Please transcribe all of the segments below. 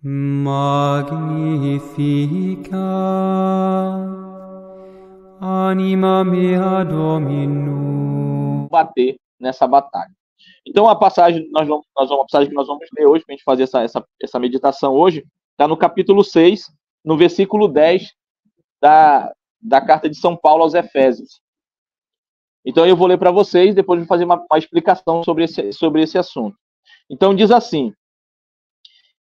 Magnificat anima mea Domino. Bater nessa batalha. Então a passagem a passagem que nós vamos ler hoje, para a gente fazer essa meditação hoje, está no capítulo 6, no versículo 10 da carta de São Paulo aos Efésios. Então eu vou ler para vocês, depois vou fazer uma explicação sobre esse assunto. Então diz assim: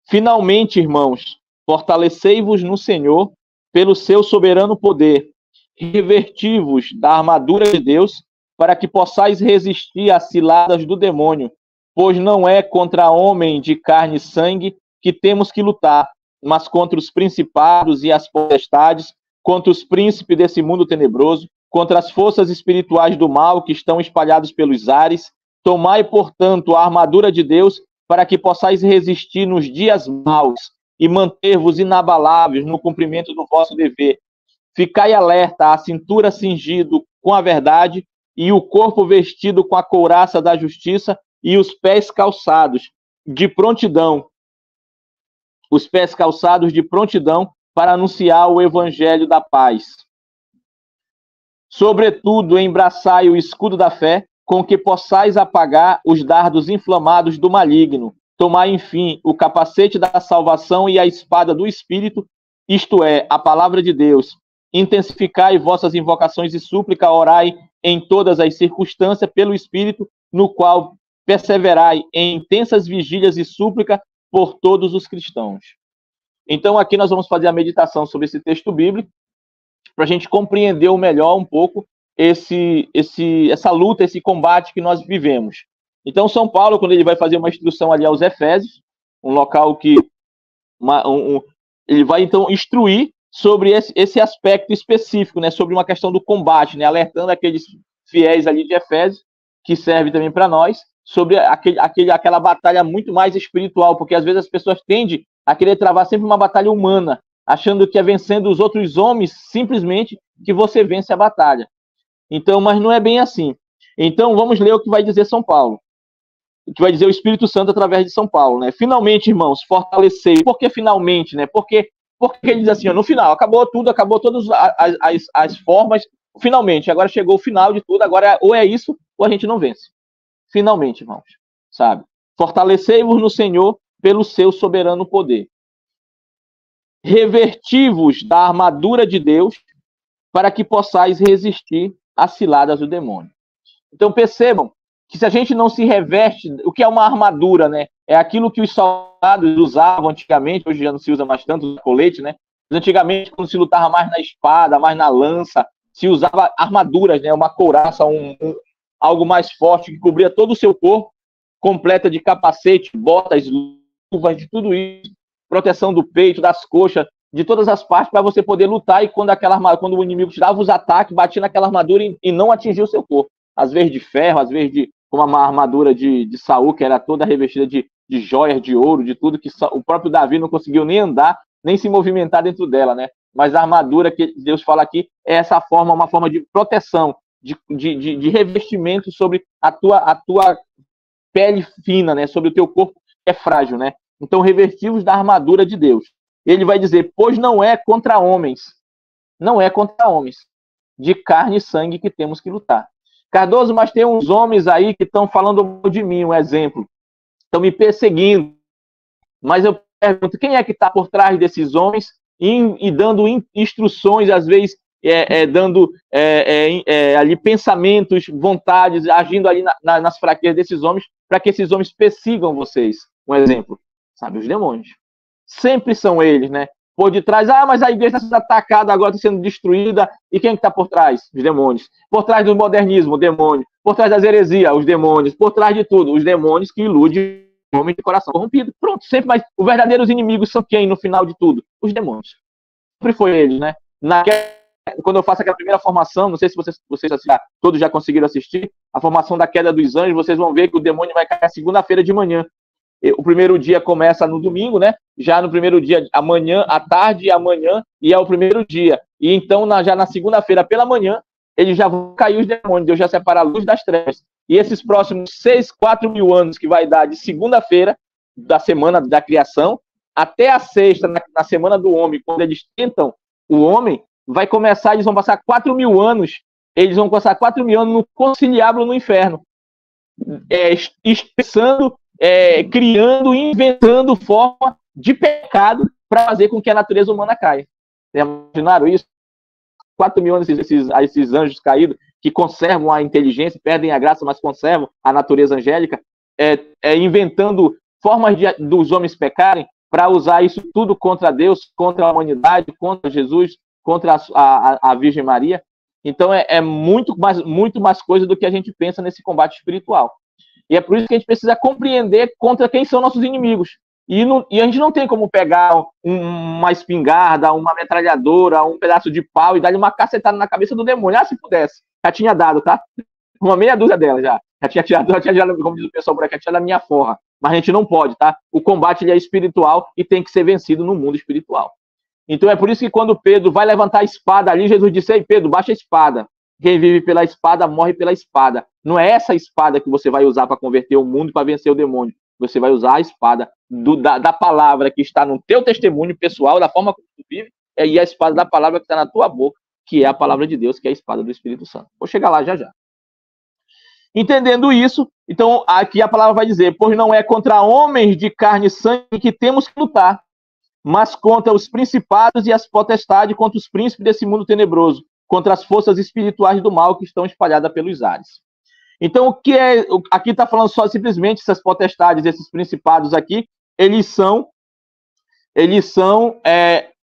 finalmente, irmãos, fortalecei-vos no Senhor pelo seu soberano poder, revesti-vos da armadura de Deus, para que possais resistir às ciladas do demônio, pois não é contra homem de carne e sangue que temos que lutar, mas contra os principados e as potestades, contra os príncipes desse mundo tenebroso, contra as forças espirituais do mal que estão espalhados pelos ares. Tomai, portanto, a armadura de Deus, para que possais resistir nos dias maus e manter-vos inabaláveis no cumprimento do vosso dever. Ficai alerta, a cintura cingido com a verdade e o corpo vestido com a couraça da justiça e os pés calçados de prontidão. Os pés calçados de prontidão para anunciar o evangelho da paz. Sobretudo, embraçai o escudo da fé, com que possais apagar os dardos inflamados do maligno. Tomai, enfim, o capacete da salvação e a espada do Espírito, isto é, a palavra de Deus. Intensificai vossas invocações e súplica, orai em todas as circunstâncias pelo Espírito, no qual perseverai em intensas vigílias e súplica por todos os cristãos. Então aqui nós vamos fazer a meditação sobre esse texto bíblico, para a gente compreender melhor um pouco essa luta, esse combate que nós vivemos. Então São Paulo, quando ele vai fazer uma instrução ali aos Efésios, um local que ele vai então instruir sobre esse aspecto específico, né, sobre uma questão do combate, né, alertando aqueles fiéis ali de Efésios, que serve também para nós, sobre aquela batalha muito mais espiritual, porque às vezes as pessoas tendem a querer travar sempre uma batalha humana, achando que é vencendo os outros homens, simplesmente, que você vence a batalha. Então, mas não é bem assim. Então, vamos ler o que vai dizer São Paulo. O que vai dizer o Espírito Santo através de São Paulo, né? Finalmente, irmãos, fortalecei. Por que finalmente, né? Porque ele diz assim, ó, no final, acabou tudo, acabou todas as formas, finalmente, agora chegou o final de tudo, agora ou é isso, ou a gente não vence. Finalmente, irmãos, sabe? Fortalecei-vos no Senhor pelo seu soberano poder. Revesti-vos da armadura de Deus, para que possais resistir às ciladas do demônio. Então percebam que se a gente não se reveste, o que é uma armadura, né? É aquilo que os soldados usavam antigamente, hoje já não se usa mais tanto o colete, né? Mas antigamente, quando se lutava mais na espada, mais na lança, se usava armaduras, né? Uma couraça, algo mais forte que cobria todo o seu corpo, completa de capacete, botas, luvas, de tudo isso, proteção do peito, das coxas, de todas as partes, para você poder lutar, e quando o inimigo te dava os ataques, batia naquela armadura e não atingia o seu corpo. Às vezes de ferro, às vezes como uma armadura de Saul, que era toda revestida de joias, de ouro, de tudo, que o próprio Davi não conseguiu nem andar, nem se movimentar dentro dela, né? Mas a armadura que Deus fala aqui é essa forma, uma forma de proteção, de revestimento sobre a tua pele fina, né? Sobre o teu corpo que é frágil, né? Então, revestivos da armadura de Deus. Ele vai dizer, pois não é contra homens, de carne e sangue que temos que lutar. Cardoso, mas tem uns homens aí que estão falando de mim, um exemplo. Estão me perseguindo. Mas eu pergunto, quem é que está por trás desses homens e dando instruções, às vezes, dando ali pensamentos, vontades, agindo ali nas fraquezas desses homens, para que esses homens persigam vocês? Um exemplo, sabe, os demônios. Sempre são eles, né? Por detrás, mas a igreja está sendo atacada agora, está sendo destruída, e quem está por trás? Os demônios. Por trás do modernismo, o demônio. Por trás das heresias, os demônios. Por trás de tudo, os demônios que iludem o homem de coração corrompido. Pronto, sempre, mas os verdadeiros inimigos são quem no final de tudo? Os demônios. Sempre foi eles, né? Quando eu faço aquela primeira formação, não sei se vocês todos já conseguiram assistir, a formação da queda dos anjos, vocês vão ver que o demônio vai cair segunda-feira de manhã. O primeiro dia começa no domingo, né? Já no primeiro dia, amanhã, à tarde e amanhã, e é o primeiro dia. E então, já na segunda-feira pela manhã, eles já vão cair os demônios, Deus já separa a luz das trevas. E esses próximos 4 mil anos que vai dar de segunda-feira, da semana da criação, até a sexta, na semana do homem, quando eles tentam o homem, vai começar, eles vão passar 4.000 anos, eles vão passar 4.000 anos no conciliábulo no inferno, expressando, criando, inventando forma de pecado para fazer com que a natureza humana caia. Vocês imaginaram isso? 4.000 anos esses anjos caídos, que conservam a inteligência, perdem a graça, mas conservam a natureza angélica, inventando formas dos homens pecarem para usar isso tudo contra Deus, contra a humanidade, contra Jesus, contra a Virgem Maria. Então muito mais coisa do que a gente pensa nesse combate espiritual. E é por isso que a gente precisa compreender contra quem são nossos inimigos. E a gente não tem como pegar uma espingarda, uma metralhadora, um pedaço de pau e dar-lhe uma cacetada na cabeça do demônio. Se pudesse. Já tinha dado, tá? Uma meia dúzia dela já. Já tinha tirado, como diz o pessoal por aqui, já tinha dado a minha forra. Mas a gente não pode, tá? O combate ele é espiritual e tem que ser vencido no mundo espiritual. Então é por isso que quando Pedro vai levantar a espada ali, Jesus disse: ei, Pedro, baixa a espada. Quem vive pela espada, morre pela espada. Não é essa espada que você vai usar para converter o mundo, para vencer o demônio. Você vai usar a espada da palavra que está no teu testemunho pessoal, da forma como tu vive, e a espada da palavra que está na tua boca, que é a palavra de Deus, que é a espada do Espírito Santo. Vou chegar lá já já. Entendendo isso, então aqui a palavra vai dizer: pois não é contra homens de carne e sangue que temos que lutar, mas contra os principados e as potestades, contra os príncipes desse mundo tenebroso, contra as forças espirituais do mal que estão espalhadas pelos ares. Então, o que aqui está falando só simplesmente essas potestades, esses principados aqui, eles são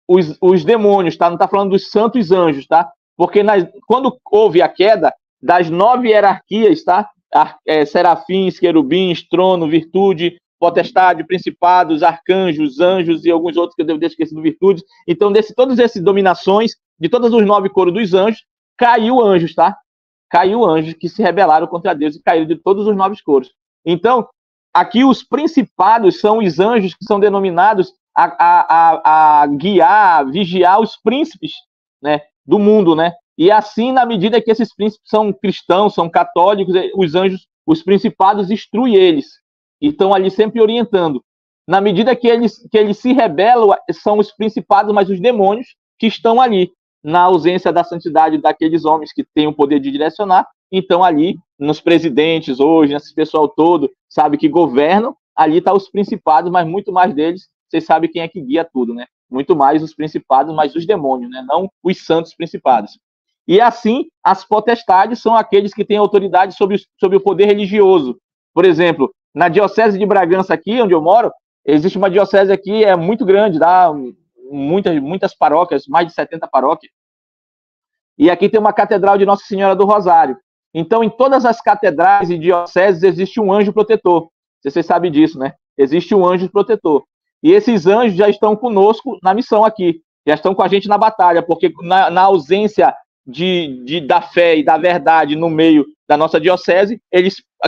os demônios, tá? Não está falando dos santos anjos, tá? Porque quando houve a queda das 9 hierarquias, tá? Serafins, querubins, trono, virtude, potestade, principados, arcanjos, anjos e alguns outros que eu devo ter esquecido, virtudes. Então, todas essas dominações, de todos os 9 coros dos anjos, caiu anjos, tá? Caiu anjos que se rebelaram contra Deus e caíram de todos os 9 coros. Então, aqui os principados são os anjos que são denominados a guiar, a vigiar os príncipes, né, do mundo, né? E assim, na medida que esses príncipes são cristãos, são católicos, os anjos, os principados instruem eles. E estão ali sempre orientando. Na medida que eles se rebelam, são os principados, mas os demônios que estão ali, na ausência da santidade daqueles homens que têm o poder de direcionar. Então, ali, nos presidentes hoje, nesse pessoal todo, sabe, que governam, ali estão os principados, mas muito mais deles, vocês sabem quem é que guia tudo, né? Muito mais os principados, mas os demônios, né? Não os santos principados. E assim, as potestades são aqueles que têm autoridade sobre o poder religioso. Por exemplo, na diocese de Bragança aqui, onde eu moro, existe uma diocese aqui, muito grande, dá muitas paróquias, mais de 70 paróquias. E aqui tem uma catedral de Nossa Senhora do Rosário. Então, em todas as catedrais e dioceses existe um anjo protetor. Vocês sabem disso, né? Existe um anjo protetor. E esses anjos já estão conosco na missão aqui. Já estão com a gente na batalha, porque na ausência da fé e da verdade no meio da nossa diocese,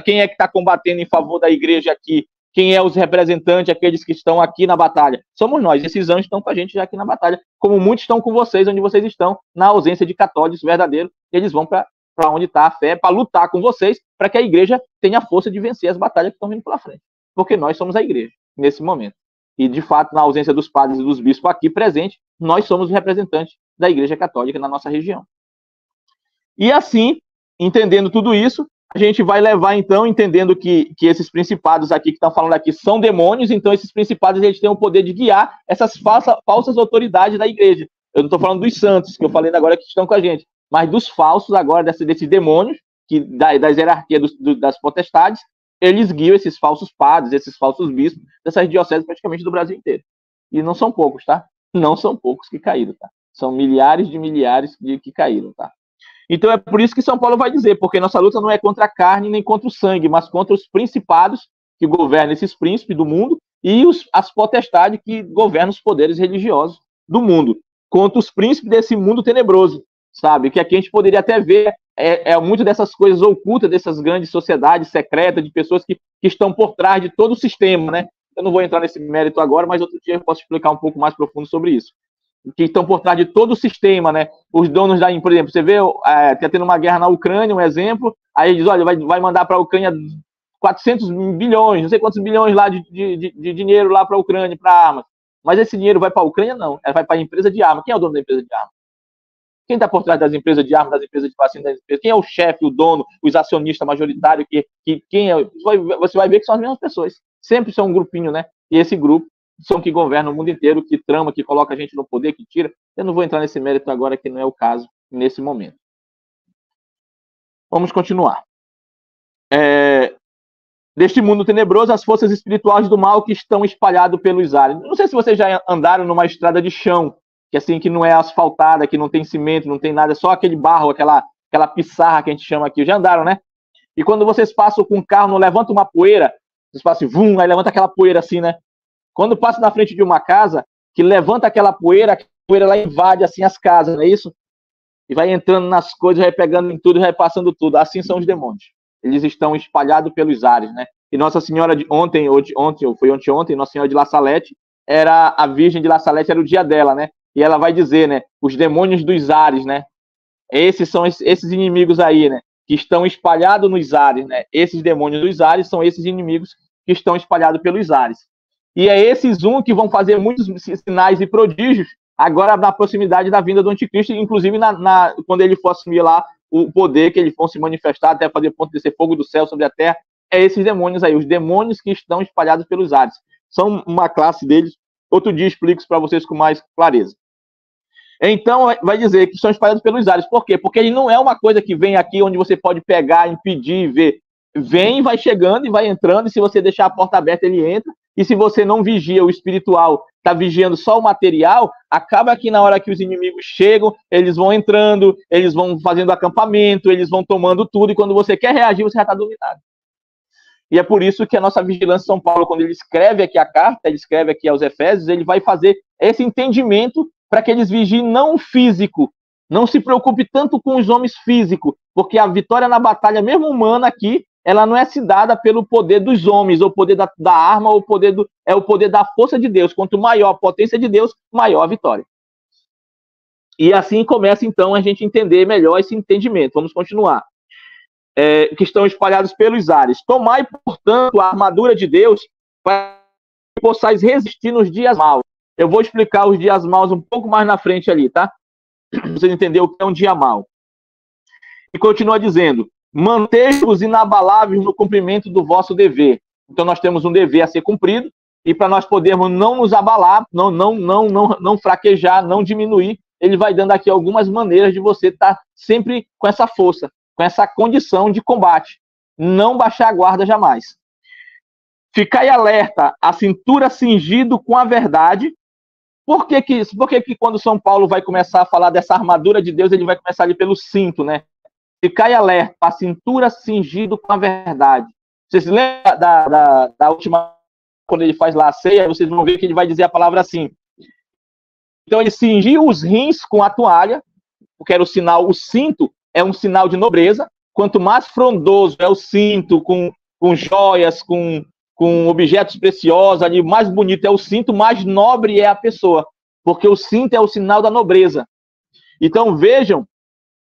quem é que está combatendo em favor da igreja aqui? Quem é os representantes, aqueles que estão aqui na batalha? Somos nós. Esses anjos estão com a gente já aqui na batalha, como muitos estão com vocês, onde vocês estão, na ausência de católicos verdadeiros. Eles vão para onde está a fé, para lutar com vocês, para que a igreja tenha força de vencer as batalhas que estão vindo pela frente. Porque nós somos a igreja, nesse momento. E, de fato, na ausência dos padres e dos bispos aqui presentes, nós somos os representantes da igreja católica na nossa região. E assim, entendendo tudo isso, a gente vai levar, então, entendendo que esses principados aqui que estão falando aqui são demônios, então esses principados eles têm o poder de guiar essas falsas autoridades da igreja. Eu não estou falando dos santos, que eu falei agora que estão com a gente, mas dos falsos agora, desses demônios, das hierarquias das potestades, eles guiam esses falsos padres, esses falsos bispos, dessas dioceses praticamente do Brasil inteiro. E não são poucos, tá? Não são poucos que caíram, tá? São milhares de milhares que caíram, tá? Então é por isso que São Paulo vai dizer, porque nossa luta não é contra a carne nem contra o sangue, mas contra os principados que governam esses príncipes do mundo e as potestades que governam os poderes religiosos do mundo, contra os príncipes desse mundo tenebroso, sabe? Que aqui a gente poderia até ver muito dessas coisas ocultas, dessas grandes sociedades secretas, de pessoas que estão por trás de todo o sistema, né? Eu não vou entrar nesse mérito agora, mas outro dia eu posso explicar um pouco mais profundo sobre isso. Que estão por trás de todo o sistema, né? Os donos da, por exemplo, você vê, tá tendo uma guerra na Ucrânia, um exemplo, aí ele diz, olha, vai mandar para a Ucrânia 400 bilhões, não sei quantos bilhões lá de dinheiro lá para a Ucrânia, para armas. Mas esse dinheiro vai para a Ucrânia? Não. Ela vai para a empresa de arma. Quem é o dono da empresa de arma? Quem está por trás das empresas de armas, das empresas de vacina, das empresas? Quem é o chefe, o dono, os acionistas majoritários? Quem é? Você vai ver que são as mesmas pessoas. Sempre são um grupinho, né? E esse grupo são que governam o mundo inteiro, que trama, que coloca a gente no poder, que tira. Eu não vou entrar nesse mérito agora, que não é o caso nesse momento. Vamos continuar. Deste mundo tenebroso, as forças espirituais do mal que estão espalhadas pelos ares. Não sei se vocês já andaram numa estrada de chão, que assim, que não é asfaltada, que não tem cimento, não tem nada, é só aquele barro, aquela pissarra que a gente chama aqui. Já andaram, né? E quando vocês passam com o carro, não levanta uma poeira, vocês passam, vum, aí levanta aquela poeira assim, né? Quando passa na frente de uma casa, que levanta aquela poeira lá invade assim as casas, não é isso? E vai entrando nas coisas, vai pegando em tudo, vai passando tudo. Assim são os demônios. Eles estão espalhados pelos ares, né? E Nossa Senhora de ontem, Nossa Senhora de La Salette, era a Virgem de La Salette, era o dia dela, né? E ela vai dizer, né? Os demônios dos ares, né? Esses são esses inimigos aí, né? Que estão espalhados nos ares, né? Esses demônios dos ares são esses inimigos que estão espalhados pelos ares. E é esses que vão fazer muitos sinais e prodígios agora na proximidade da vinda do anticristo, inclusive quando ele for assumir lá o poder, que eles vão se manifestar até fazer ponto de ser fogo do céu sobre a terra. É esses demônios aí, os demônios que estão espalhados pelos ares. São uma classe deles. Outro dia explico isso para vocês com mais clareza. Então, vai dizer que são espalhados pelos ares. Por quê? Porque ele não é uma coisa que vem aqui onde você pode pegar, impedir, ver. Vem, vai chegando e vai entrando, e se você deixar a porta aberta, ele entra. E se você não vigia o espiritual, está vigiando só o material, acaba que na hora que os inimigos chegam, eles vão entrando, eles vão fazendo acampamento, eles vão tomando tudo, e quando você quer reagir, você já está dominado. E é por isso que a nossa vigilância São Paulo, quando ele escreve aqui a carta, ele escreve aqui aos Efésios, ele vai fazer esse entendimento para que eles vigiem não o físico, não se preocupe tanto com os homens físicos, porque a vitória na batalha, mesmo humana aqui, ela não é se dada pelo poder dos homens, ou poder da arma, ou é o poder da força de Deus. Quanto maior a potência de Deus, maior a vitória. E assim começa, então, a gente entender melhor esse entendimento. Vamos continuar. Que estão espalhados pelos ares. Tomai, portanto, a armadura de Deus para que possais resistir nos dias maus. Eu vou explicar os dias maus um pouco mais na frente ali, tá? Para vocês entenderem o que é um dia mau. E continua dizendo: mantei-vos inabaláveis no cumprimento do vosso dever. Então nós temos um dever a ser cumprido, e para nós podermos não nos abalar, não fraquejar, não diminuir, ele vai dando aqui algumas maneiras de você estar sempre com essa força, com essa condição de combate. Não baixar a guarda jamais. Ficai alerta, a cintura cingido com a verdade. Por que quando São Paulo vai começar a falar dessa armadura de Deus, ele vai começar ali pelo cinto, né? Ficai alerta, a cintura cingido com a verdade. Vocês lembram da última, quando ele faz lá a ceia, vocês vão ver que ele vai dizer a palavra assim. Então ele cingiu os rins com a toalha, porque era o sinal, o cinto é um sinal de nobreza. Quanto mais frondoso é o cinto, com joias, com objetos preciosos, ali, mais bonito é o cinto, mais nobre é a pessoa, porque o cinto é o sinal da nobreza. Então vejam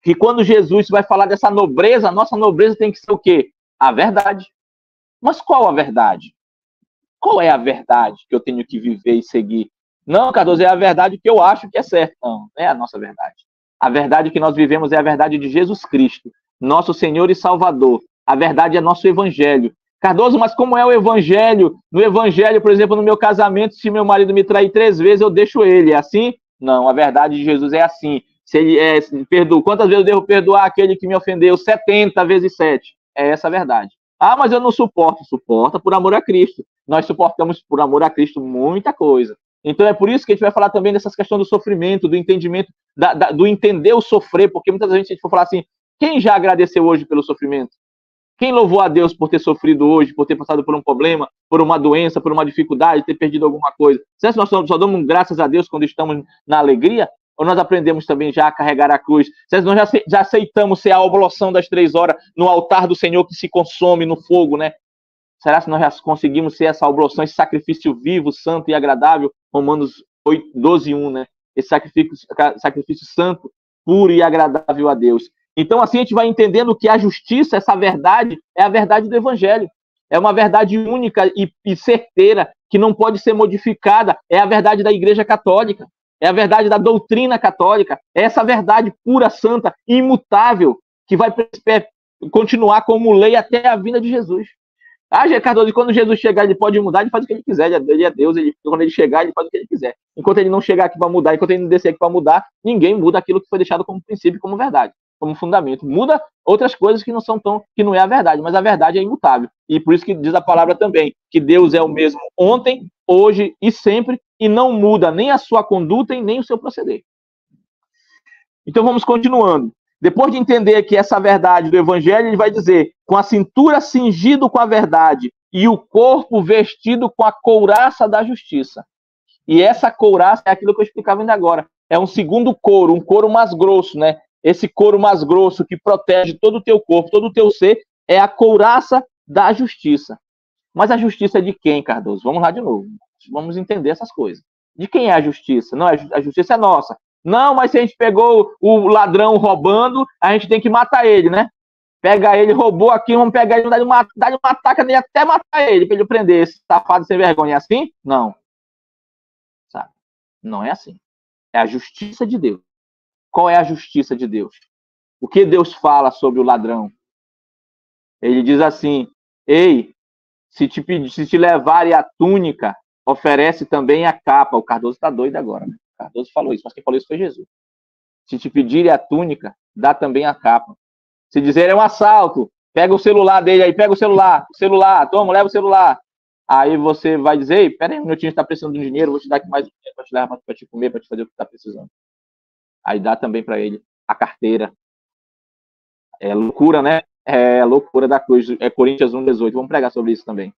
que quando Jesus vai falar dessa nobreza, a nossa nobreza tem que ser o quê? A verdade. Mas qual a verdade? Qual é a verdade que eu tenho que viver e seguir? Não, Cardoso, é a verdade que eu acho que é certa. Não é a nossa verdade. A verdade que nós vivemos é a verdade de Jesus Cristo, nosso Senhor e Salvador. A verdade é nosso Evangelho. Cardoso, mas como é o Evangelho? No Evangelho, por exemplo, no meu casamento, se meu marido me trair 3 vezes, eu deixo ele. É assim? Não, a verdade de Jesus é assim. Se ele perdoa, quantas vezes eu devo perdoar aquele que me ofendeu? 70 vezes 7. É essa a verdade. Ah, mas eu não suporto. Suporta por amor a Cristo. Nós suportamos por amor a Cristo muita coisa. Então é por isso que a gente vai falar também dessas questões do sofrimento, do entendimento, do entender o sofrer, porque muitas vezes a gente for falar assim, quem já agradeceu hoje pelo sofrimento? Quem louvou a Deus por ter sofrido hoje, por ter passado por um problema, por uma doença, por uma dificuldade, ter perdido alguma coisa? Será que nós só damos graças a Deus quando estamos na alegria? Ou nós aprendemos também já a carregar a cruz? Será que nós já aceitamos ser a oblação das 3 horas no altar do Senhor que se consome no fogo, né? Será que nós já conseguimos ser essa oblação, esse sacrifício vivo, santo e agradável? Romanos 12:1, né? Esse sacrifício santo, puro e agradável a Deus. Então, assim, a gente vai entendendo que a justiça, essa verdade, é a verdade do Evangelho. É uma verdade única e certeira que não pode ser modificada, é a verdade da Igreja Católica, é a verdade da doutrina católica, é essa verdade pura, santa, imutável, que vai continuar como lei até a vinda de Jesus. Cardoso, quando Jesus chegar, ele pode mudar, ele faz o que ele quiser, ele é Deus, quando ele chegar, ele faz o que ele quiser. Enquanto ele não chegar aqui para mudar, enquanto ele não descer aqui para mudar, ninguém muda aquilo que foi deixado como princípio, como verdade, como fundamento. Muda outras coisas que não é a verdade, mas a verdade é imutável. E por isso que diz a palavra também, que Deus é o mesmo ontem, hoje e sempre, e não muda nem a sua conduta e nem o seu proceder. Então vamos continuando. Depois de entender que essa verdade do Evangelho, ele vai dizer, com a cintura cingido com a verdade e o corpo vestido com a couraça da justiça. E essa couraça é aquilo que eu explicava ainda agora. É um segundo couro, um couro mais grosso, né? Esse couro mais grosso que protege todo o teu corpo, todo o teu ser, é a couraça da justiça. Mas a justiça é de quem, Cardoso? Vamos lá de novo. Vamos entender essas coisas. De quem é a justiça? Não, a justiça é nossa. Não, mas se a gente pegou o ladrão roubando, a gente tem que matar ele, né? Pega ele, roubou aqui, vamos pegar ele, dar uma taca nele até matar ele, para ele prender esse safado sem vergonha. É assim? Não. Sabe? Não é assim. É a justiça de Deus. Qual é a justiça de Deus? O que Deus fala sobre o ladrão? Ele diz assim, ei, se te levarem a túnica, oferece também a capa. O Cardoso está doido agora, né? O Cardoso falou isso, mas quem falou isso foi Jesus. Se te pedirem a túnica, dá também a capa. Se dizer é um assalto, pega o celular dele aí, pega o celular, toma, leva o celular. Aí você vai dizer, ei, pera aí um minutinho, você está precisando de um dinheiro, vou te dar aqui mais um dinheiro para te levar para te comer, para te fazer o que está precisando. Aí dá também para ele a carteira. É loucura, né? É loucura da cruz. É Coríntios 1:18. Vamos pregar sobre isso também.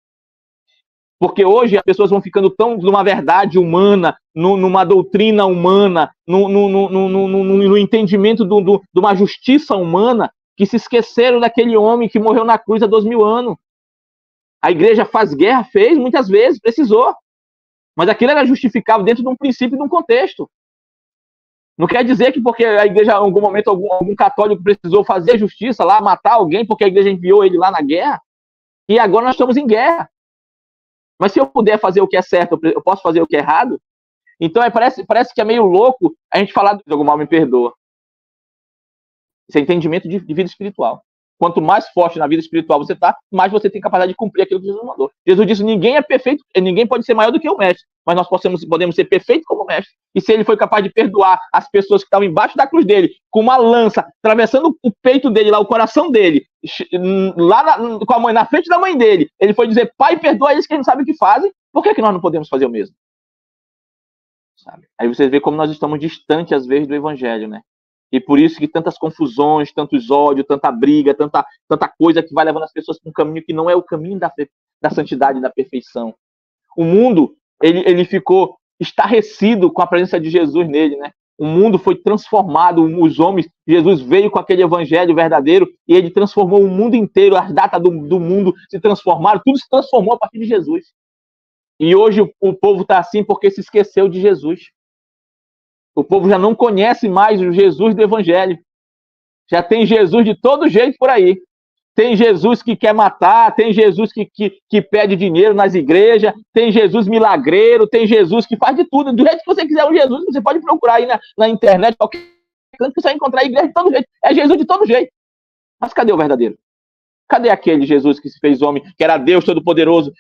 Porque hoje as pessoas vão ficando tão numa verdade humana, numa doutrina humana, no entendimento de uma justiça humana, que se esqueceram daquele homem que morreu na cruz há 2000 anos. A igreja faz guerra, fez muitas vezes, precisou. Mas aquilo era justificável dentro de um princípio e de um contexto. Não quer dizer que porque a igreja, em algum momento, algum católico precisou fazer justiça lá, matar alguém, porque a igreja enviou ele lá na guerra, e agora nós estamos em guerra. Mas se eu puder fazer o que é certo, eu posso fazer o que é errado? Então parece que é meio louco a gente falar de algum mal me perdoa. Isso é entendimento de vida espiritual. Quanto mais forte na vida espiritual você está, mais você tem capacidade de cumprir aquilo que Jesus mandou. Jesus disse, ninguém é perfeito, ninguém pode ser maior do que o mestre, mas nós podemos ser perfeitos como o mestre. E se ele foi capaz de perdoar as pessoas que estavam embaixo da cruz dele, com uma lança, atravessando o peito dele, lá o coração dele, lá com a mãe, na frente da mãe dele, ele foi dizer, pai, perdoa eles que eles não sabem o que fazem, por que nós não podemos fazer o mesmo? Sabe? Aí você vê como nós estamos distantes, às vezes, do evangelho, né? E por isso que tantas confusões, tantos ódios, tanta briga, tanta coisa que vai levando as pessoas para um caminho que não é o caminho da santidade e da perfeição. O mundo, ele ficou estarrecido com a presença de Jesus nele, né? O mundo foi transformado, os homens, Jesus veio com aquele evangelho verdadeiro e ele transformou o mundo inteiro, as datas do mundo se transformaram, tudo se transformou a partir de Jesus. E hoje o povo está assim porque se esqueceu de Jesus. O povo já não conhece mais o Jesus do Evangelho. Já tem Jesus de todo jeito por aí. Tem Jesus que quer matar, tem Jesus que pede dinheiro nas igrejas, tem Jesus milagreiro, tem Jesus que faz de tudo. Do jeito que você quiser um Jesus, você pode procurar aí na internet, qualquer canto que você vai encontrar a igreja de todo jeito. É Jesus de todo jeito. Mas cadê o verdadeiro? Cadê aquele Jesus que se fez homem, que era Deus Todo-Poderoso,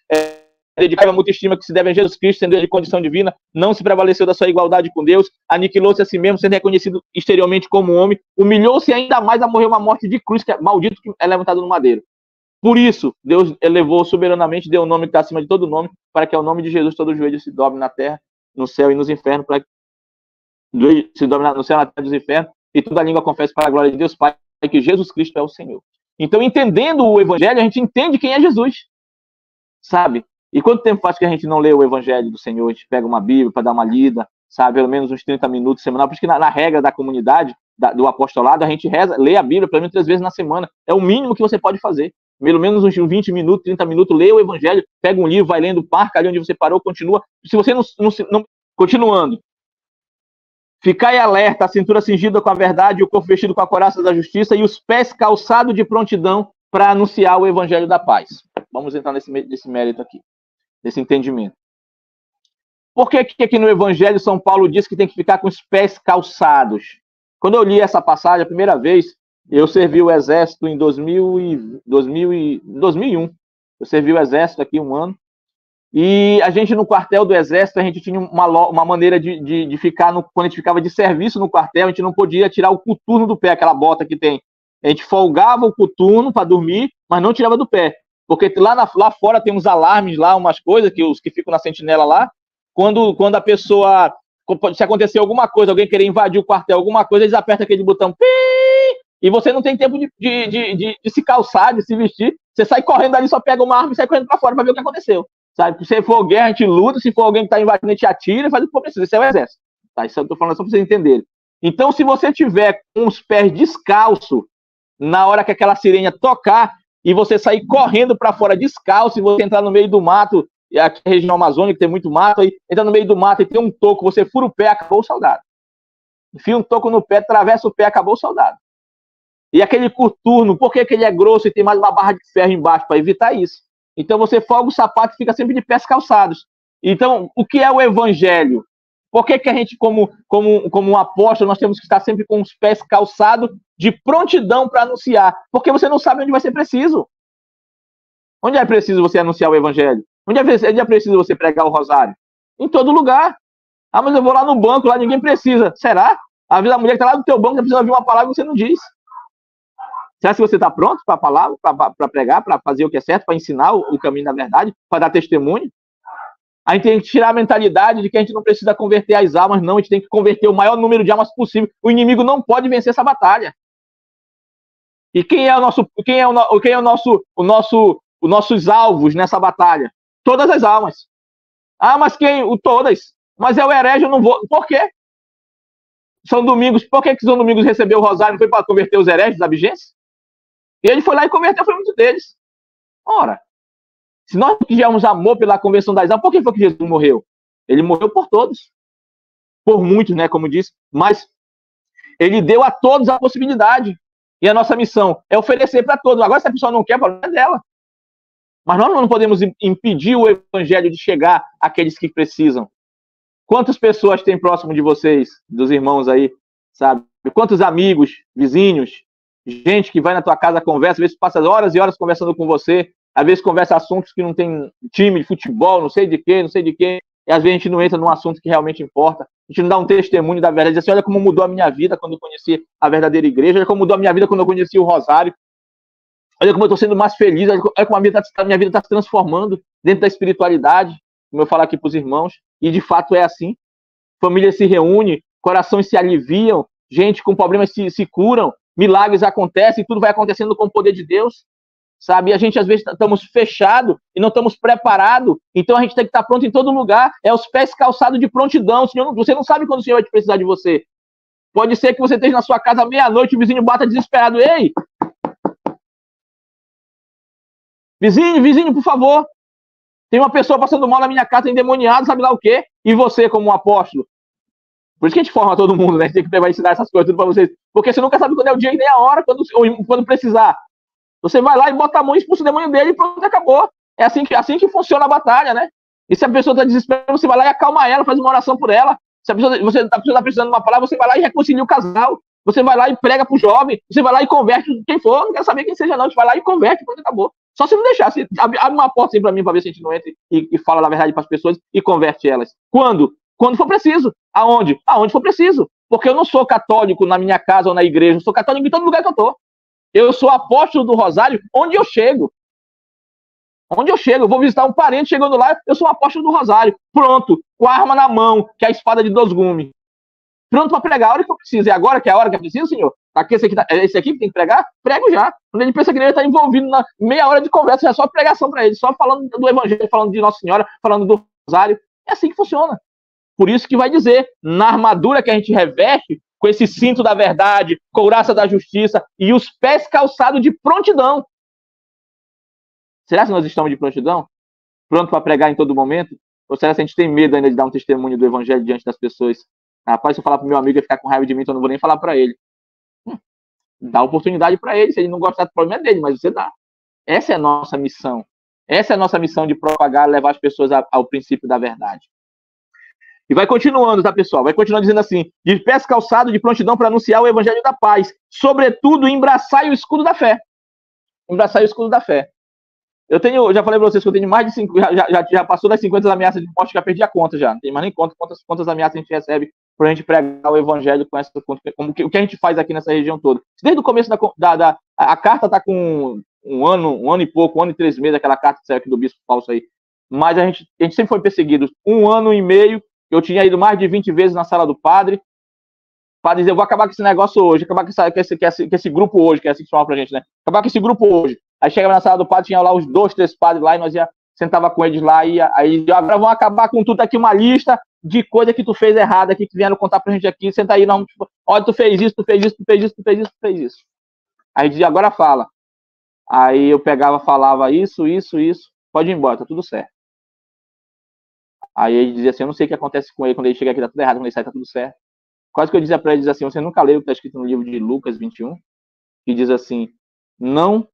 dedicava muita estima que se deve a Jesus Cristo, sendo ele de condição divina, não se prevaleceu da sua igualdade com Deus, aniquilou-se a si mesmo, sendo reconhecido exteriormente como homem, humilhou-se ainda mais a morrer uma morte de cruz, que é maldito que é levantado no madeiro. Por isso, Deus elevou soberanamente, deu um nome que está acima de todo nome, para que ao nome de Jesus todo joelho se dobre na terra, no céu e nos infernos, para que se dobre no céu, na terra e nos infernos, e toda língua confesse para a glória de Deus Pai, que Jesus Cristo é o Senhor. Então, entendendo o Evangelho, a gente entende quem é Jesus, sabe? E quanto tempo faz que a gente não lê o Evangelho do Senhor? A gente pega uma Bíblia para dar uma lida, sabe? Pelo menos uns 30 minutos semanal. Por isso que na regra da comunidade, do apostolado, a gente lê a Bíblia pelo menos 3 vezes na semana. É o mínimo que você pode fazer. Pelo menos uns 20 minutos, 30 minutos, lê o Evangelho, pega um livro, vai lendo, marca ali onde você parou, continua. Se você não continuando. Ficai alerta, a cintura cingida com a verdade, o corpo vestido com a couraça da justiça e os pés calçados de prontidão para anunciar o Evangelho da paz. Vamos entrar nesse mérito aqui. Desse entendimento. Por que aqui no Evangelho São Paulo diz que tem que ficar com os pés calçados? Quando eu li essa passagem a primeira vez, eu servi o exército em 2001. Eu servi o exército aqui 1 ano. E a gente, no quartel do exército, a gente tinha uma maneira de ficar, quando a gente ficava de serviço no quartel, a gente não podia tirar o coturno do pé, aquela bota que tem. A gente folgava o coturno para dormir, mas não tirava do pé. Porque lá fora tem uns alarmes lá, umas coisas, que os que ficam na sentinela lá, quando a pessoa, se acontecer alguma coisa, alguém querer invadir o quartel, alguma coisa, eles apertam aquele botão, e você não tem tempo de se calçar, de se vestir, você sai correndo ali, só pega uma arma e sai correndo para fora para ver o que aconteceu. Sabe? Se for guerra, a gente luta, se for alguém que está invadindo, a gente atira e faz o que for preciso. Esse é o exército. Tá? Isso eu estou falando só para vocês entenderem. Então, se você tiver com os pés descalços, na hora que aquela sirene tocar, e você sair correndo para fora descalço, e você entrar no meio do mato, aqui na região amazônica tem muito mato, aí entra no meio do mato e tem um toco, você fura o pé, acabou o soldado. Enfia um toco no pé, atravessa o pé, acabou o soldado. E aquele coturno, por que ele é grosso e tem mais uma barra de ferro embaixo? Para evitar isso. Então você folga o sapato e fica sempre de pés calçados. Então, o que é o evangelho? Por que a gente, como um apóstolo, nós temos que estar sempre com os pés calçados de prontidão para anunciar? Porque você não sabe onde vai ser preciso. Onde é preciso você anunciar o evangelho? Onde é preciso você pregar o rosário? Em todo lugar. Ah, mas eu vou lá no banco, lá ninguém precisa. Será? Às vezes a mulher que está lá no teu banco precisa ouvir uma palavra e você não diz. Será que você está pronto para a palavra, para pregar, para fazer o que é certo, para ensinar o caminho da verdade, para dar testemunho? A gente tem que tirar a mentalidade de que a gente não precisa converter as almas, não. A gente tem que converter o maior número de almas possível. O inimigo não pode vencer essa batalha. E quem é os nossos alvos nessa batalha? Todas as almas. Ah, mas quem? Todas. Mas é o herege, eu não vou. Por quê? São Domingos. Por que São Domingos recebeu o rosário? Não foi para converter os hereges da vigência? E ele foi lá e converteu, foi muito deles. Ora, se nós tivermos amor pela conversão das almas, por que foi que Jesus morreu? Ele morreu por todos. Por muitos, né, como disse. Mas ele deu a todos a possibilidade. E a nossa missão é oferecer para todos. Agora, se a pessoa não quer, o problema é dela. Mas nós não podemos impedir o evangelho de chegar àqueles que precisam. Quantas pessoas tem próximo de vocês, dos irmãos aí, sabe? Quantos amigos, vizinhos, gente que vai na tua casa, conversa, às vezes passa horas e horas conversando com você, às vezes conversa assuntos que não tem time de futebol, não sei de quê, e às vezes a gente não entra num assunto que realmente importa, a gente não dá um testemunho da verdade, diz assim, olha como mudou a minha vida quando eu conheci a verdadeira igreja, olha como mudou a minha vida quando eu conheci o rosário, olha como eu estou sendo mais feliz, olha como a minha vida está se transformando dentro da espiritualidade, como eu falo aqui para os irmãos, e de fato é assim. Família se reúne, corações se aliviam, gente com problemas se curam, milagres acontecem, tudo vai acontecendo com o poder de Deus, sabe? E a gente às vezes estamos fechados e não estamos preparados, então a gente tem que estar pronto em todo lugar, é os pés calçados de prontidão. Você não sabe quando o Senhor vai precisar de você. Pode ser que você esteja na sua casa à meia-noite, o vizinho bata desesperado, ei! Vizinho, por favor, tem uma pessoa passando mal na minha casa, endemoniado, sabe lá o quê? E você, como um apóstolo? Por isso que a gente forma todo mundo, né? A gente tem que ensinar essas coisas tudo pra vocês. Porque você nunca sabe quando é o dia e nem a hora, quando precisar. Você vai lá e bota a mão e expulsa o demônio dele e pronto, acabou. É assim que funciona a batalha, né? E se a pessoa está desesperada, você vai lá e acalma ela, faz uma oração por ela. Se a pessoa está precisando de uma palavra, você vai lá e reconcilia o casal. Você vai lá e prega pro jovem. Você vai lá e converte quem for. Não quero saber quem seja, não. A gente vai lá e converte, pronto, acabou. Só se não deixar. Abre uma porta assim para mim, para ver se a gente não entra e fala a verdade para as pessoas e converte elas. Quando? Quando for preciso. Aonde? Aonde for preciso. Porque eu não sou católico na minha casa ou na igreja. Eu sou católico em todo lugar que eu estou. Eu sou apóstolo do Rosário onde eu chego. Onde eu chego, eu vou visitar um parente, chegando lá, eu sou um apóstolo do Rosário. Pronto, com a arma na mão, que é a espada de 2 gumes. Pronto para pregar a hora que eu preciso. E agora que é a hora que eu preciso, senhor? Esse aqui que tem que pregar? Prego já. Quando ele pensa que ele está envolvido na meia hora de conversa, é só pregação para ele, só falando do evangelho, falando de Nossa Senhora, falando do Rosário. É assim que funciona. Por isso que vai dizer, na armadura que a gente reveste, com esse cinto da verdade, couraça da justiça e os pés calçados de prontidão. Será que nós estamos de prontidão? Pronto para pregar em todo momento? Ou será que a gente tem medo ainda de dar um testemunho do evangelho diante das pessoas? Rapaz, se eu falar para o meu amigo e ficar com raiva de mim, então eu não vou nem falar para ele. Dá oportunidade para ele. Se ele não gostar do problema é dele, mas você dá. Essa é a nossa missão. Essa é a nossa missão de propagar, levar as pessoas ao princípio da verdade. E vai continuando, tá, pessoal? Vai continuando dizendo assim: de pés calçados, de prontidão para anunciar o evangelho da paz. Sobretudo, embraçai o escudo da fé. Embraçai o escudo da fé. Eu já falei para vocês que eu tenho mais de 50, já passou das 50 ameaças de morte, já perdi a conta já. Não tem mais nem conta quantas ameaças a gente recebe para a gente pregar o evangelho com essa, como o que a gente faz aqui nessa região toda. Desde o começo a carta está com um ano e pouco, 1 ano e 3 meses, aquela carta que saiu aqui do bispo falso aí. Mas a gente sempre foi perseguido. 1 ano e meio, eu tinha ido mais de 20 vezes na sala do padre. O padre dizia: eu vou acabar com esse negócio hoje, acabar com esse grupo hoje, que é assim que chama pra gente, né? Acabar com esse grupo hoje. Aí chegava na sala do padre, tinha lá os 2, 3 padres lá, e nós sentava com eles lá, e aí agora vamos acabar com tudo aqui, uma lista de coisa que tu fez errada aqui, que vieram contar pra gente aqui, senta aí, não, tipo, olha, tu fez isso, tu fez isso, tu fez isso, tu fez isso, tu fez isso. Aí dizia: agora fala. Aí eu pegava, falava isso, pode ir embora, tá tudo certo. Aí ele dizia assim: eu não sei o que acontece com ele quando ele chega aqui, tá tudo errado, quando ele sai, tá tudo certo. Quase que eu dizia pra ele, assim: você nunca leu o que está escrito no livro de Lucas 21, que diz assim: não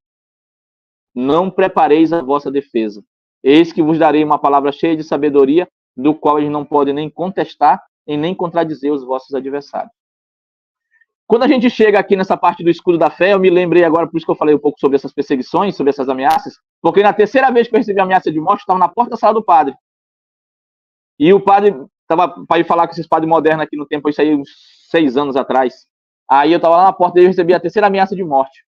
prepareis a vossa defesa. Eis que vos darei uma palavra cheia de sabedoria, do qual eles não podem nem contestar e nem contradizer os vossos adversários. Quando a gente chega aqui nessa parte do escudo da fé, eu me lembrei agora, por isso que eu falei um pouco sobre essas perseguições, sobre essas ameaças, porque na terceira vez que eu recebi a ameaça de morte, eu estava na porta da sala do padre. E o padre estava para ir falar com esses padres modernos aqui no tempo, isso aí uns 6 anos atrás. Aí eu estava lá na porta dele e recebi a terceira ameaça de morte.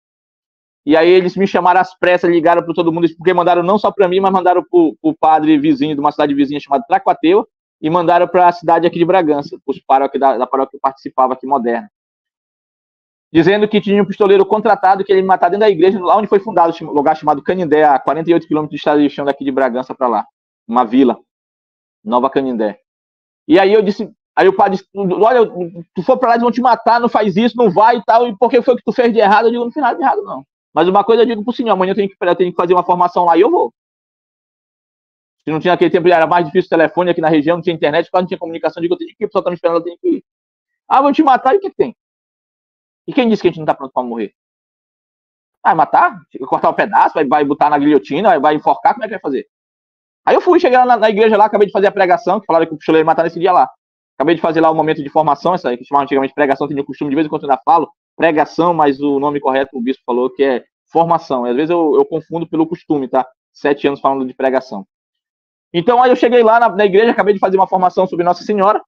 E aí eles me chamaram às pressas, ligaram para todo mundo, porque mandaram não só para mim, mas mandaram para o padre vizinho de uma cidade vizinha chamada Tracuateu, e mandaram para a cidade aqui de Bragança, os paróquios da paróquia que participava aqui moderna. Dizendo que tinha um pistoleiro contratado que ele ia me matar dentro da igreja, lá onde foi fundado, um lugar chamado Canindé, a 48 quilômetros de estrada de chão daqui de Bragança para lá. Uma vila, Nova Canindé. E aí eu disse, aí o padre disse: olha, tu for para lá, eles vão te matar, não faz isso, não vai e tal, e por que foi que tu fez de errado? Eu digo: não fiz nada de errado, não. Mas uma coisa eu digo pro senhor: amanhã eu tenho que fazer uma formação lá e eu vou. Se não tinha aquele tempo, era mais difícil o telefone aqui na região, não tinha internet, quase não tinha comunicação, eu digo: eu tenho que ir, o pessoal tá me esperando, eu tenho que ir. Ah, vão te matar, e o que tem? E quem disse que a gente não tá pronto para morrer? Vai matar? Cortar o pedaço, vai botar na guilhotina, vai enforcar, como é que vai fazer? Aí eu fui, cheguei lá na igreja lá, acabei de fazer a pregação, que falaram que o pistoleiro ia matar nesse dia lá. Acabei de fazer lá o momento de formação, essa aí que chamava antigamente pregação, tinha o costume, de vez em quando eu ainda falo, pregação, mas o nome correto o bispo falou que é formação. E às vezes eu confundo pelo costume, tá? 7 anos falando de pregação. Então aí eu cheguei lá na igreja, acabei de fazer uma formação sobre Nossa Senhora.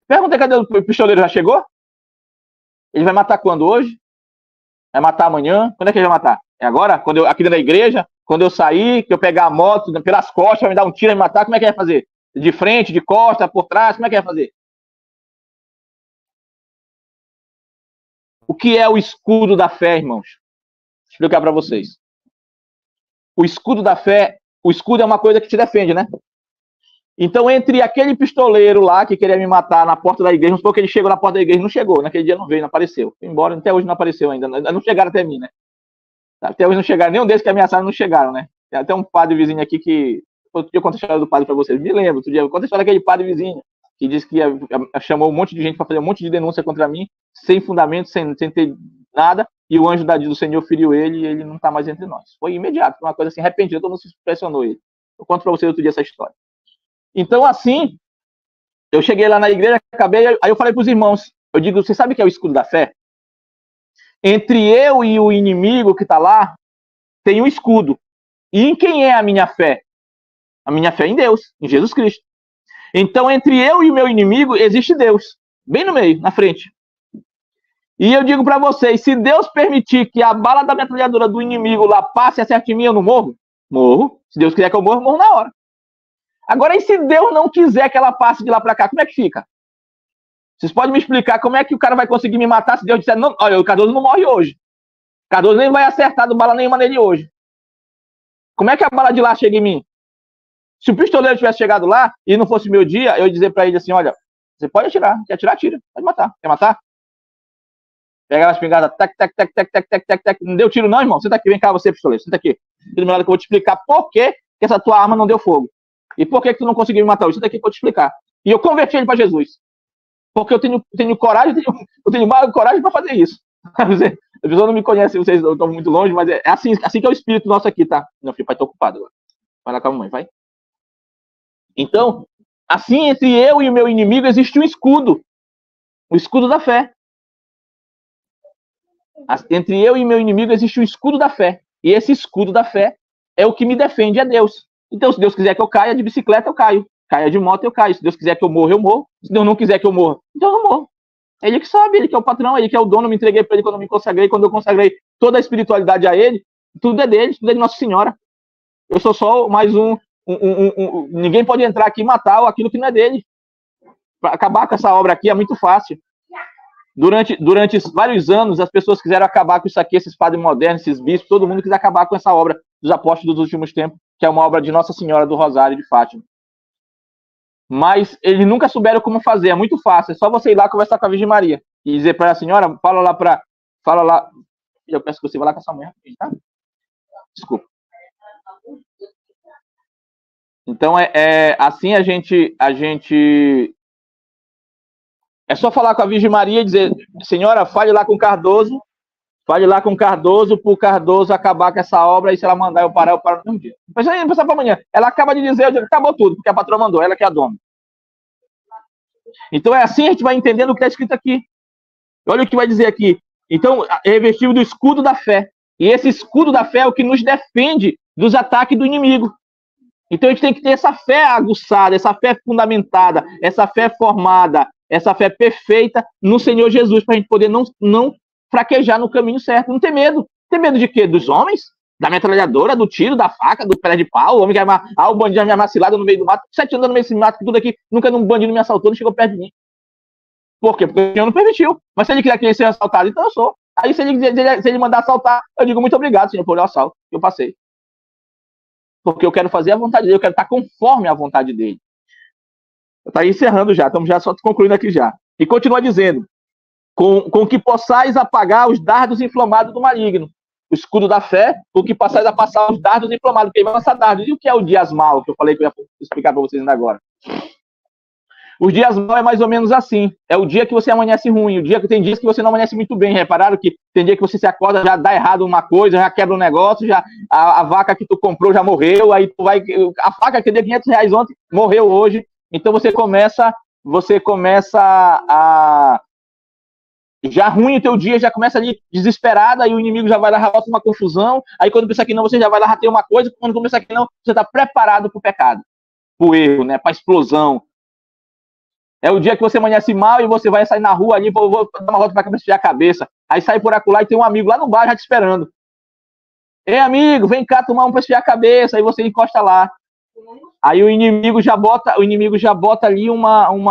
Perguntei: cadê o pistoleiro? Já chegou? Ele vai matar quando? Hoje? Vai matar amanhã? Quando é que ele vai matar? É agora? Aqui dentro da igreja? Quando eu sair, que eu pegar a moto pelas costas, vai me dar um tiro e me matar, como é que ele vai fazer? De frente, de costa, por trás, como é que ele vai fazer? O que é o escudo da fé, irmãos? Vou explicar para vocês. O escudo da fé, o escudo é uma coisa que te defende, né? Então, entre aquele pistoleiro lá que queria me matar na porta da igreja, vamos supor que ele chegou na porta da igreja, não chegou, naquele dia não veio, não apareceu. Foi embora, até hoje não apareceu ainda, não chegaram até mim, né? Até hoje não chegaram, nenhum desses que ameaçaram não chegaram, né? Tem até um padre vizinho aqui que... Outro dia eu conto a história do padre para vocês, me lembro, outro dia eu conto a história daquele padre vizinho, que disse que chamou um monte de gente para fazer um monte de denúncia contra mim, sem fundamento, sem ter nada, e o anjo do Senhor feriu ele e ele não está mais entre nós. Foi imediato, foi uma coisa assim, repentina, todo mundo se impressionou ele. Eu conto para vocês outro dia essa história. Então, assim, eu cheguei lá na igreja, aí eu falei para os irmãos, eu digo: você sabe o que é o escudo da fé? Entre eu e o inimigo que está lá, tem um escudo. E em quem é a minha fé? A minha fé é em Deus, em Jesus Cristo. Então, entre eu e o meu inimigo, existe Deus, bem no meio, na frente. E eu digo para vocês: se Deus permitir que a bala da metralhadora do inimigo lá passe e acerte em mim, eu não morro? Morro. Se Deus quiser que eu morra, eu morro na hora. Agora, e se Deus não quiser que ela passe de lá para cá, como é que fica? Vocês podem me explicar como é que o cara vai conseguir me matar se Deus disser: não, olha, o Cardoso não morre hoje. O Cardoso nem vai acertar do bala nenhuma nele hoje. Como é que a bala de lá chega em mim? Se o pistoleiro tivesse chegado lá e não fosse meu dia, eu ia dizer para ele assim: olha, você pode atirar, quer atirar, atira, pode matar. Quer matar? Pega a espingarda, tac, tac, tac, tac, tac, tac, tac, tac. Não deu tiro não, irmão? Senta aqui, vem cá você, pistoleiro, senta aqui. Do meu lado que eu vou te explicar por que essa tua arma não deu fogo. E por que tu não conseguiu me matar hoje? Senta aqui que eu vou te explicar. E eu converti ele para Jesus. Porque eu tenho coragem, eu tenho mais coragem para fazer isso. A pessoa não me conhece, vocês estão muito longe, mas é assim que é o espírito nosso aqui, tá? Não, filho, pai, tô ocupado agora. Vai lá com a mamãe, vai. Então, assim, entre eu e o meu inimigo existe um escudo. O escudo da fé. Entre eu e meu inimigo existe um escudo da fé. E esse escudo da fé é o que me defende, é Deus. Então, se Deus quiser que eu caia de bicicleta, eu caio. Caia de moto, eu caio. Se Deus quiser que eu morra, eu morro. Se Deus não quiser que eu morra, então eu não morro. É Ele que sabe, Ele que é o patrão, Ele que é o dono. Eu me entreguei para Ele quando eu me consagrei. Quando eu consagrei toda a espiritualidade a Ele, tudo é dele, tudo é de Nossa Senhora. Eu sou só mais ninguém pode entrar aqui e matar aquilo que não é dele. Para acabar com essa obra aqui é muito fácil. Durante vários anos, as pessoas quiseram acabar com isso aqui, esses padres modernos, esses bispos, todo mundo quis acabar com essa obra dos apóstolos dos últimos tempos, que é uma obra de Nossa Senhora do Rosário de Fátima. Mas eles nunca souberam como fazer, é muito fácil, é só você ir lá conversar com a Virgem Maria e dizer para a senhora, fala lá, eu peço que você vá lá com a sua mãe, tá? Desculpa. Então, assim a gente é só falar com a Virgem Maria e dizer, senhora, fale lá com o Cardoso para o Cardoso acabar com essa obra, e se ela mandar eu paro no mesmo dia. Mas aí, não precisa para amanhã. Ela acaba de dizer, eu digo, acabou tudo, porque a patroa mandou, ela que é a dona. Então é assim a gente vai entendendo o que está escrito aqui. Olha o que vai dizer aqui. Então, é revestido do escudo da fé. E esse escudo da fé é o que nos defende dos ataques do inimigo. Então a gente tem que ter essa fé aguçada, essa fé fundamentada, essa fé formada, essa fé perfeita no Senhor Jesus, para a gente poder não fraquejar no caminho certo. Não ter medo. Ter medo de quê? Dos homens? Da metralhadora, do tiro, da faca, do pé de pau, o homem que vai o bandido me amassado no meio do mato, 7 anos no meio desse mato, que tudo aqui, nunca um bandido me assaltou, não chegou perto de mim. Por quê? Porque o Senhor não permitiu. Mas se ele quiser que ele seja assaltado, então eu sou. Aí se ele mandar assaltar, eu digo muito obrigado, Senhor, por o assalto que eu passei. Porque eu quero fazer a vontade dele, eu quero estar conforme a vontade dele. Está encerrando já, estamos já só concluindo aqui já. E continua dizendo, com que possais apagar os dardos inflamados do maligno. O escudo da fé, com que possais a passar os dardos inflamados, porque ele vai lançar dardos. E o que é o dias mal, que eu falei que eu ia explicar para vocês ainda agora? Os dias mal é mais ou menos assim. É o dia que você amanhece ruim. Tem dias que você não amanhece muito bem. Repararam que tem dia que você se acorda, já dá errado uma coisa, já quebra um negócio, já a vaca que tu comprou já morreu, aí tu vai. A faca que deu R$500 ontem morreu hoje. Então você começa a. Já ruim o teu dia, já começa ali desesperada, aí o inimigo já vai lá, bota uma confusão. Aí quando pensa que não, você já vai lá ter uma coisa. Quando pensa que não, você está preparado para o pecado, para o erro, né? Para a explosão. É o dia que você amanhece mal e você vai sair na rua ali, vou dar uma volta para esfriar a cabeça. Aí sai por acolá e tem um amigo lá no bar já te esperando. Ei, amigo, vem cá tomar um para esfriar a cabeça. Aí você encosta lá. Aí o inimigo já bota ali uma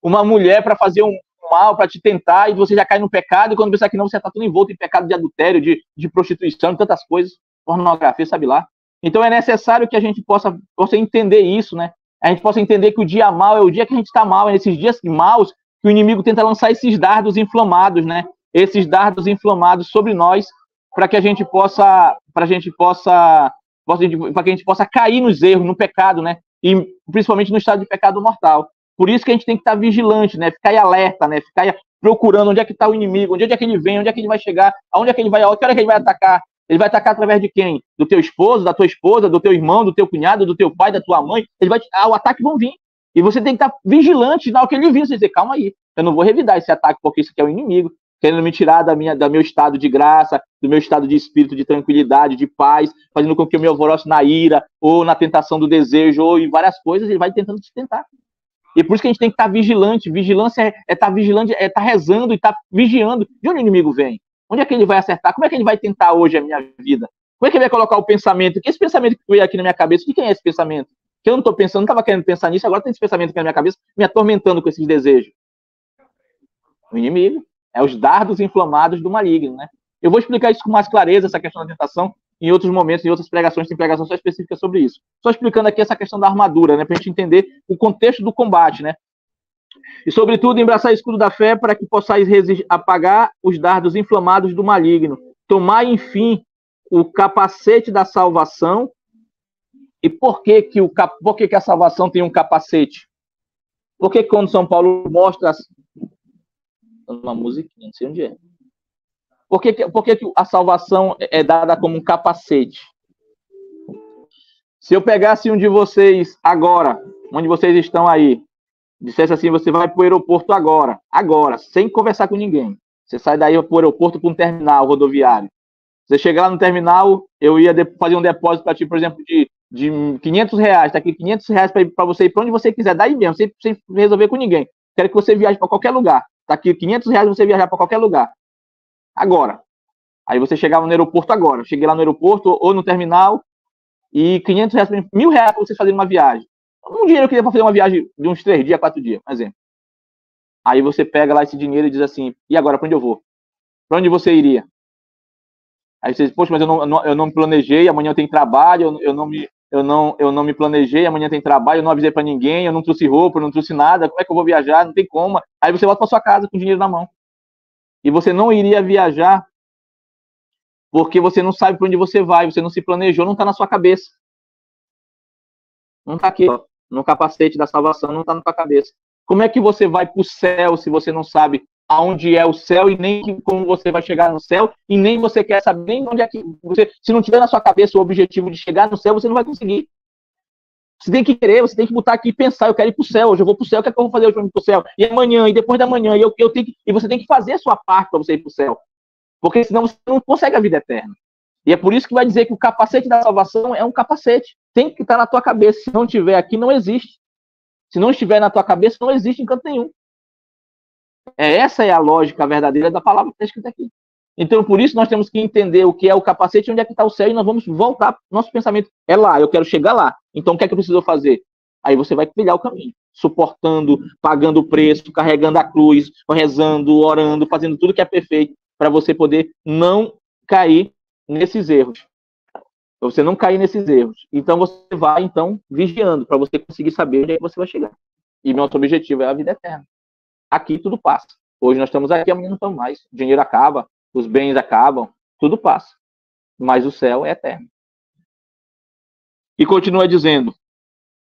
mulher para fazer um mal, para te tentar, e você já cai no pecado, e quando pensa que não, você está tudo envolto em pecado de adultério, de prostituição, de tantas coisas, pornografia, sabe lá. Então é necessário que a gente possa entender isso, né? A gente possa entender que o dia mal é o dia que a gente está mal, é nesses dias maus que o inimigo tenta lançar esses dardos inflamados, né? Esses dardos inflamados sobre nós, para que a gente possa cair nos erros, no pecado, né? E principalmente no estado de pecado mortal. Por isso que a gente tem que estar vigilante, né? Ficar aí alerta, né? Ficar aí procurando onde é que está o inimigo, onde é que ele vem, onde é que ele vai chegar, aonde é que ele vai, a que hora que ele vai atacar. Ele vai atacar através de quem? Do teu esposo, da tua esposa, do teu irmão, do teu cunhado, do teu pai, da tua mãe. O ataque vão vir. E você tem que estar vigilante na hora que ele vir. Você dizer, calma aí, eu não vou revidar esse ataque porque isso aqui é o inimigo, querendo me tirar do meu estado de graça, do meu estado de espírito, de tranquilidade, de paz, fazendo com que eu me alvoroce na ira, ou na tentação do desejo, ou em várias coisas, ele vai tentando te tentar. E por isso que a gente tem que estar vigilante. Vigilância é estar vigilante, é estar rezando e estar vigiando. De onde o inimigo vem? Onde é que ele vai acertar? Como é que ele vai tentar hoje a minha vida? Como é que ele vai colocar o pensamento? Que esse pensamento que veio aqui na minha cabeça, de quem é esse pensamento? Que eu não estou pensando, não estava querendo pensar nisso, agora tem esse pensamento aqui na minha cabeça, me atormentando com esses desejos. O inimigo é os dardos inflamados do maligno, né? Eu vou explicar isso com mais clareza, essa questão da tentação, em outros momentos, em outras pregações, tem pregação só específica sobre isso. Só explicando aqui essa questão da armadura, né? Para a gente entender o contexto do combate, né? E, sobretudo, embraçar o escudo da fé para que possais apagar os dardos inflamados do maligno. Tomar, enfim, o capacete da salvação. E por que a salvação tem um capacete? Por que quando São Paulo mostra uma musiquinha, não sei onde é. Por que a salvação é dada como um capacete? Se eu pegasse um de vocês agora, onde vocês estão aí, dissesse assim, você vai para o aeroporto agora, sem conversar com ninguém. Você sai daí para o aeroporto para um terminal rodoviário. Você chegar lá no terminal, eu ia fazer um depósito para ti, por exemplo, de R$ 500. Tá aqui R$ 500 para você ir para onde você quiser, daí mesmo, sem resolver com ninguém. Quero que você viaje para qualquer lugar. Tá aqui R$ 500 você viajar para qualquer lugar. Agora. Aí você chegava no aeroporto agora. Cheguei lá no aeroporto ou no terminal e R$ 500, R$ 1.000 para vocês fazerem uma viagem. Um dinheiro eu queria para fazer uma viagem de uns 3 dias, 4 dias, por exemplo. Aí você pega lá esse dinheiro e diz assim, e agora, para onde eu vou? Para onde você iria? Aí você diz, poxa, mas eu não me planejei, amanhã eu tenho trabalho, eu não me planejei, amanhã tem trabalho, eu não avisei para ninguém, eu não trouxe roupa, eu não trouxe nada, como é que eu vou viajar? Não tem como. Aí você volta para sua casa com o dinheiro na mão. E você não iria viajar porque você não sabe para onde você vai, você não se planejou, não está na sua cabeça. Não está aqui, ó, no capacete da salvação, não está na sua cabeça. Como é que você vai para o céu se você não sabe aonde é o céu e nem como você vai chegar no céu e nem você quer saber nem onde é que você, se não tiver na sua cabeça o objetivo de chegar no céu, você não vai conseguir. Você tem que querer, você tem que botar aqui e pensar, eu quero ir para o céu, hoje eu vou para o céu, o que é que eu vou fazer hoje para ir para o céu? E amanhã, e depois da manhã, e você tem que fazer a sua parte para você ir para o céu. Porque senão você não consegue a vida eterna. E é por isso que vai dizer que o capacete da salvação é um capacete. Tem que estar na tua cabeça. Se não tiver aqui, não existe. Se não estiver na tua cabeça, não existe em canto nenhum. Essa é a lógica verdadeira da palavra que está escrita aqui. Então, por isso, nós temos que entender o que é o capacete e onde é que está o céu, e nós vamos voltar. Nosso pensamento é lá, eu quero chegar lá. Então, o que é que eu preciso fazer? Aí você vai trilhar o caminho, suportando, pagando o preço, carregando a cruz, rezando, orando, fazendo tudo que é perfeito, para você poder não cair nesses erros. Para você não cair nesses erros. Então, você vai, então, vigiando, para você conseguir saber onde é que você vai chegar. E nosso objetivo é a vida eterna. Aqui tudo passa. Hoje nós estamos aqui, amanhã não estamos mais. O dinheiro acaba, os bens acabam, tudo passa. Mas o céu é eterno. E continua dizendo,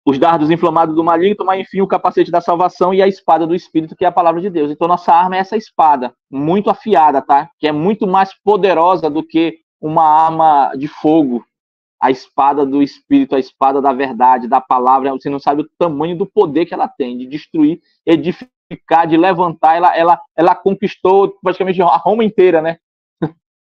os dardos inflamados do maligno, tomar enfim o capacete da salvação e a espada do Espírito, que é a palavra de Deus. Então nossa arma é essa espada, muito afiada, tá? Que é muito mais poderosa do que uma arma de fogo. A espada do Espírito, a espada da verdade, da palavra, você não sabe o tamanho do poder que ela tem, de destruir, edificar, de levantar. Ela conquistou praticamente a Roma inteira, né?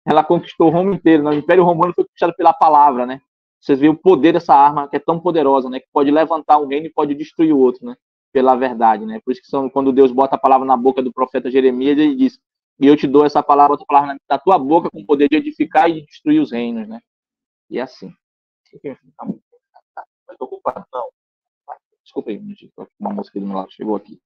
Ela conquistou Roma inteira. O Império Romano foi conquistado pela palavra, né? Vocês veem o poder dessa arma, que é tão poderosa, né? Que pode levantar um reino e pode destruir o outro, né? Pela verdade, né? Por isso que quando Deus bota a palavra na boca do profeta Jeremias, ele diz, e eu te dou essa palavra na tua boca com o poder de edificar e de destruir os reinos, né? E é assim. Estou ocupado, não. Desculpa aí, uma música do meu lado chegou aqui.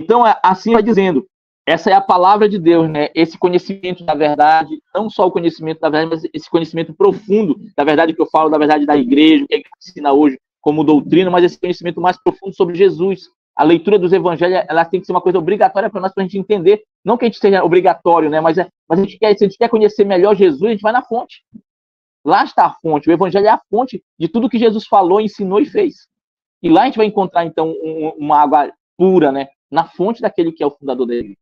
Então, assim vai dizendo, essa é a palavra de Deus, né? Esse conhecimento da verdade, não só o conhecimento da verdade, mas esse conhecimento profundo da verdade que eu falo, da verdade da igreja, o que é que ensina hoje como doutrina, mas esse conhecimento mais profundo sobre Jesus. A leitura dos evangelhos, ela tem que ser uma coisa obrigatória para nós, para a gente entender. Não que a gente seja obrigatório, né? Mas se a gente quer conhecer melhor Jesus, a gente vai na fonte. Lá está a fonte. O evangelho é a fonte de tudo que Jesus falou, ensinou e fez. E lá a gente vai encontrar, então, uma água pura, né? Na fonte daquele que é o fundador da igreja.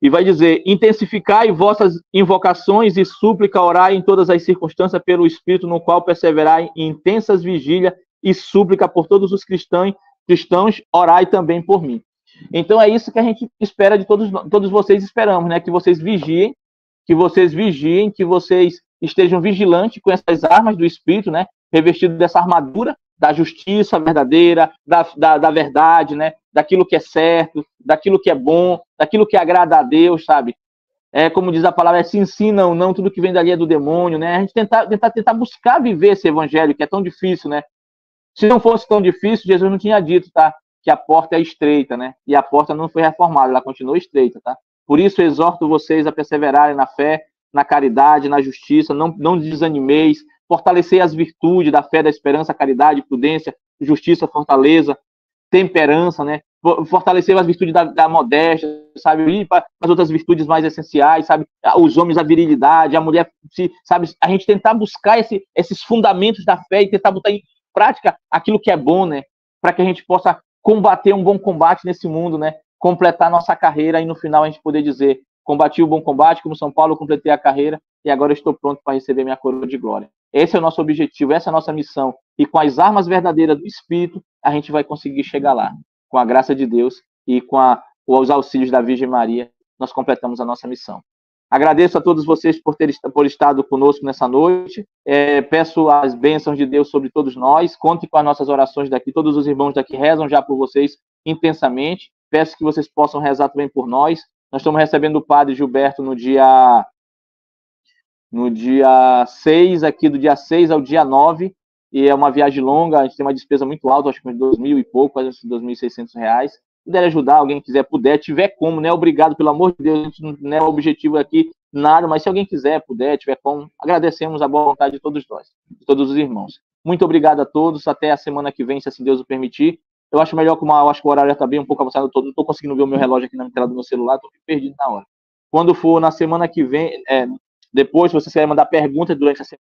E vai dizer, intensificai vossas invocações e súplica, orai em todas as circunstâncias pelo Espírito, no qual perseverai em intensas vigílias e súplica por todos os cristãos, orai também por mim. Então é isso que a gente espera de todos vocês, esperamos, né? Que vocês vigiem, que vocês estejam vigilantes com essas armas do Espírito, né? Revestido dessa armadura da justiça verdadeira, da verdade, né? Daquilo que é certo, daquilo que é bom, daquilo que agrada a Deus, sabe? Como diz a palavra, se ensina ou não, tudo que vem dali é do demônio, né? A gente tentar buscar viver esse evangelho, que é tão difícil, né? Se não fosse tão difícil, Jesus não tinha dito, tá? Que a porta é estreita, né? E a porta não foi reformada, ela continua estreita, tá? Por isso, exorto vocês a perseverarem na fé, na caridade, na justiça, não desanimeis, fortalecer as virtudes da fé, da esperança, caridade, prudência, justiça, fortaleza, temperança, né? Fortalecer as virtudes da modéstia, sabe? Ir para as outras virtudes mais essenciais, sabe? Os homens, a virilidade, a mulher, sabe? A gente tentar buscar esses fundamentos da fé e tentar botar em prática aquilo que é bom, né? Para que a gente possa combater um bom combate nesse mundo, né? Completar nossa carreira e no final a gente poder dizer, combati o bom combate, como São Paulo, completei a carreira e agora eu estou pronto para receber minha coroa de glória. Esse é o nosso objetivo, essa é a nossa missão. E com as armas verdadeiras do Espírito, a gente vai conseguir chegar lá. Com a graça de Deus e com os auxílios da Virgem Maria, nós completamos a nossa missão. Agradeço a todos vocês por estado conosco nessa noite. Peço as bênçãos de Deus sobre todos nós. Conte com as nossas orações daqui. Todos os irmãos daqui rezam já por vocês intensamente. Peço que vocês possam rezar também por nós. Nós estamos recebendo o Padre Gilberto no dia 6, aqui do dia 6 ao dia 9, e é uma viagem longa, a gente tem uma despesa muito alta, acho que uns 2.000 e pouco, quase uns 2.600 reais. Se puder ajudar, alguém tiver como, não é obrigado, pelo amor de Deus, a gente não é o objetivo aqui, nada, mas se alguém quiser, puder, tiver como, agradecemos a boa vontade de todos nós, de todos os irmãos. Muito obrigado a todos, até a semana que vem, se assim Deus o permitir. Eu acho melhor, eu acho que o horário já está bem um pouco avançado, não estou conseguindo ver o meu relógio aqui na tela do meu celular, estou perdido na hora. Quando for na semana que vem, depois, se vocês quiserem mandar perguntas durante a semana,